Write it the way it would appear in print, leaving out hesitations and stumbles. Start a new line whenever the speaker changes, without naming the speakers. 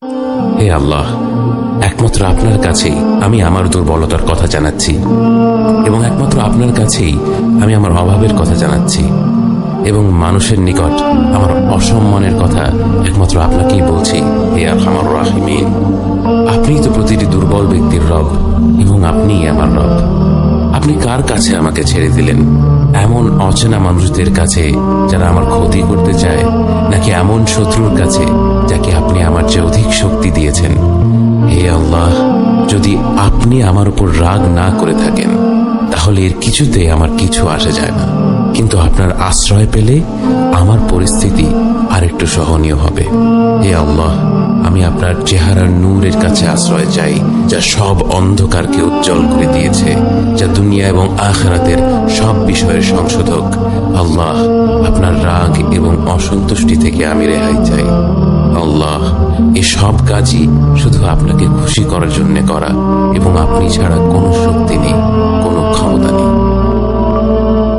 হে আল্লাহ, একমাত্র আপনার কাছেই আমি আমার দুর্বলতার কথা জানাচ্ছি, এবং একমাত্র আপনার কাছেই আমি আমার অভাবের কথা জানাচ্ছি, এবং মানুষের নিকট আমার অসম্মানের কথা একমাত্র আপনাকেই বলছি। হে আরহামার রাহিমিন, আপনিই তো প্রতিটি দুর্বল ব্যক্তির রব, এবং আপনিই আমার রব। আপনি কার কাছে আমাকে ছেড়ে দিলেন? এমন অচেনা মানুষদের কাছে যারা আমার ক্ষতি করতে চায়, নাকি এমন শত্রুর কাছে যাকে আপনি আমার চেয়ে অধিক শক্তি দিয়েছেন? হে আল্লাহ, যদি আপনি আমার উপর রাগ না করে থাকেন তাহলে এর কিছুতে আমার কিছু আসে যায় না, কিন্তু আপনার আশ্রয় পেলে আমার পরিস্থিতি আরেকটু সহনীয় হবে। হে আল্লাহ, আমি আপনার চেহারার নূরের কাছে আশ্রয় চাই, যা সব অন্ধকারকে উজ্জ্বল করে দিয়েছে, যা দুনিয়া এবং আখিরাতের সব বিষয়ের সংশোধক। আল্লাহ, আপনার রাগ এবং অসন্তুষ্টি থেকে আমি রেহাই চাই। আল্লাহ, এই সব কাজই শুধু আপনাকে খুশি করার জন্য করা, এবং আপনি ছাড়া কোনো শক্তি নেই।